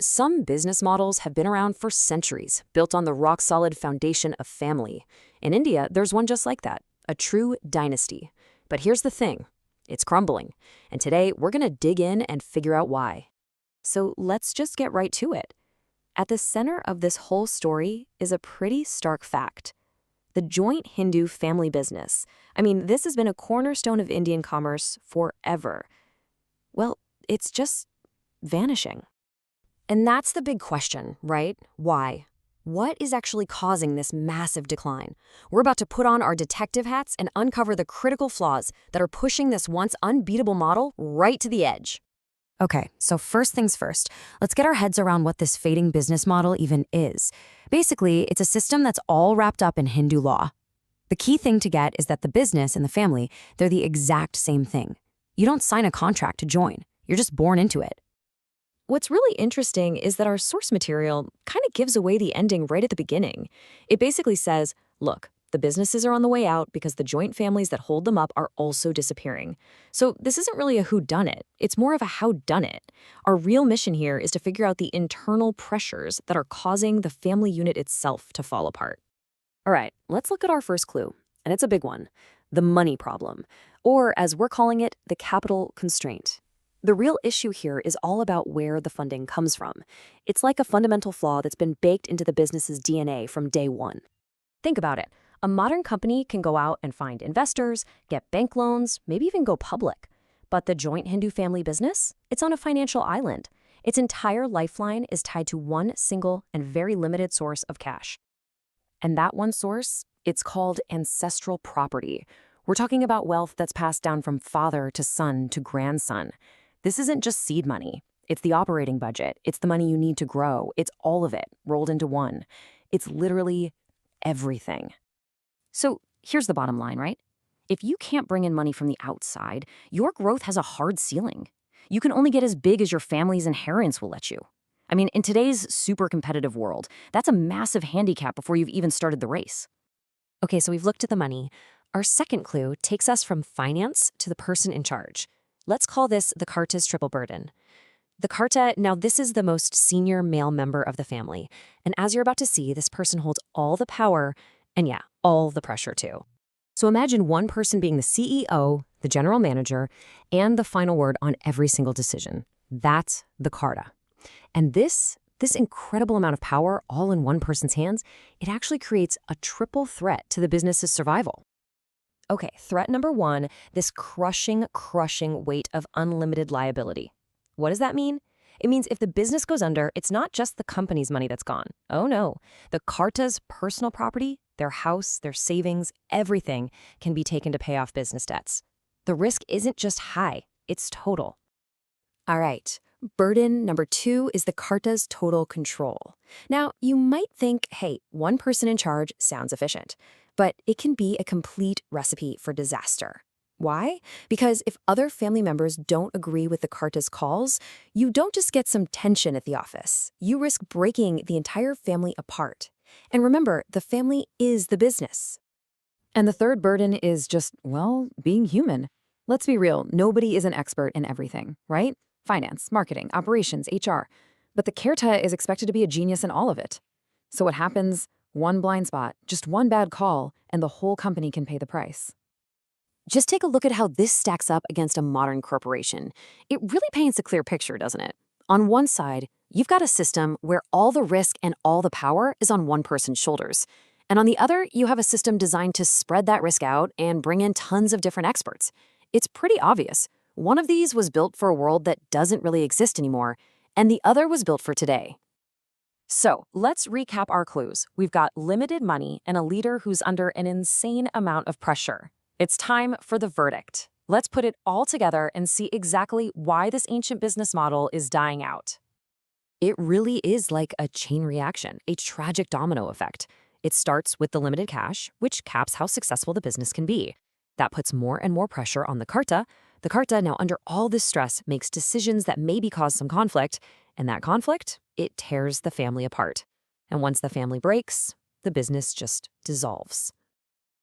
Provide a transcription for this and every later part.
Some business models have been around for centuries, built on the rock-solid foundation of family. In India, there's one just like that, a true dynasty. But here's the thing, it's crumbling. And today, we're going to dig in and figure out why. So let's just get right to it. At the center of this whole story is a pretty stark fact. The joint Hindu family business. This has been a cornerstone of Indian commerce forever. Well, it's just vanishing. And that's the big question, right? Why? What is actually causing this massive decline? We're about to put on our detective hats and uncover the critical flaws that are pushing this once unbeatable model right to the edge. Okay, so first things first, let's get our heads around what this fading business model even is. Basically, it's a system that's all wrapped up in Hindu law. The key thing to get is that the business and the family, they're the exact same thing. You don't sign a contract to join. You're just born into it. What's really interesting is that our source material kind of gives away the ending right at the beginning. It basically says, look, the businesses are on the way out because the joint families that hold them up are also disappearing. So this isn't really a whodunit. It's more of a howdunit. Our real mission here is to figure out the internal pressures that are causing the family unit itself to fall apart. All right, let's look at our first clue, and it's a big one, the money problem, or as we're calling it, the capital constraint. The real issue here is all about where the funding comes from. It's like a fundamental flaw that's been baked into the business's DNA from day one. Think about it. A modern company can go out and find investors, get bank loans, maybe even go public. But the joint Hindu family business? It's on a financial island. Its entire lifeline is tied to one single and very limited source of cash. And that one source, it's called ancestral property. We're talking about wealth that's passed down from father to son to grandson. This isn't just seed money. It's the operating budget. It's the money you need to grow. It's all of it rolled into one. It's literally everything. So here's the bottom line, right? If you can't bring in money from the outside, your growth has a hard ceiling. You can only get as big as your family's inheritance will let you. In today's super competitive world, that's a massive handicap before you've even started the race. Okay, so we've looked at the money. Our second clue takes us from finance to the person in charge. Let's call this the Karta's triple burden. The Karta, now this is the most senior male member of the family. And as you're about to see, this person holds all the power and all the pressure too. So imagine one person being the CEO, the general manager, and the final word on every single decision. That's the Karta. And this incredible amount of power all in one person's hands, it actually creates a triple threat to the business's survival. Okay, threat number one, this crushing weight of unlimited liability. What does that mean? It means if the business goes under, it's not just the company's money that's gone. Oh no, the Karta's personal property, their house, their savings, everything can be taken to pay off business debts. The risk isn't just high, it's total. All right, burden number two is the Karta's total control. Now, you might think, hey, one person in charge sounds efficient. But it can be a complete recipe for disaster. Why? Because if other family members don't agree with the Karta's calls, you don't just get some tension at the office. You risk breaking the entire family apart. And remember, the family is the business. And the third burden is just, being human. Let's be real, nobody is an expert in everything, right? Finance, marketing, operations, HR. But the Karta is expected to be a genius in all of it. So what happens? One blind spot, just one bad call, and the whole company can pay the price. Just take a look at how this stacks up against a modern corporation. It really paints a clear picture, doesn't it? On one side, you've got a system where all the risk and all the power is on one person's shoulders. And on the other, you have a system designed to spread that risk out and bring in tons of different experts. It's pretty obvious. One of these was built for a world that doesn't really exist anymore, and the other was built for today. So let's recap our clues. We've got limited money and a leader who's under an insane amount of pressure. It's time for the verdict. Let's put it all together and see exactly why this ancient business model is dying out. It really is like a chain reaction, a tragic domino effect. It starts with the limited cash, which caps how successful the business can be. That puts more and more pressure on the Karta. The Karta, now under all this stress, makes decisions that maybe cause some conflict, and that conflict, it tears the family apart. And once the family breaks, the business just dissolves.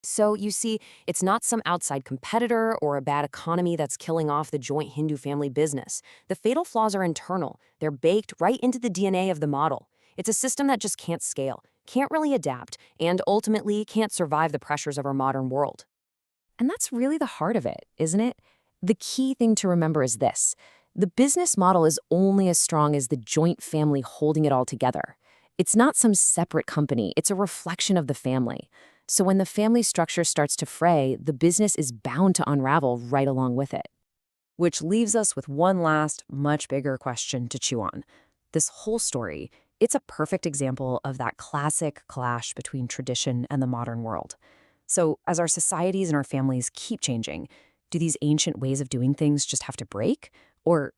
So you see, it's not some outside competitor or a bad economy that's killing off the joint Hindu family business. The fatal flaws are internal. They're baked right into the DNA of the model. It's a system that just can't scale, can't really adapt, and ultimately can't survive the pressures of our modern world. And that's really the heart of it, isn't it? The key thing to remember is this. The business model is only as strong as the joint family holding it all together. It's not some separate company, it's a reflection of the family. So when the family structure starts to fray, the business is bound to unravel right along with it. Which leaves us with one last, much bigger question to chew on. This whole story, it's a perfect example of that classic clash between tradition and the modern world. So as our societies and our families keep changing, do these ancient ways of doing things just have to break? Or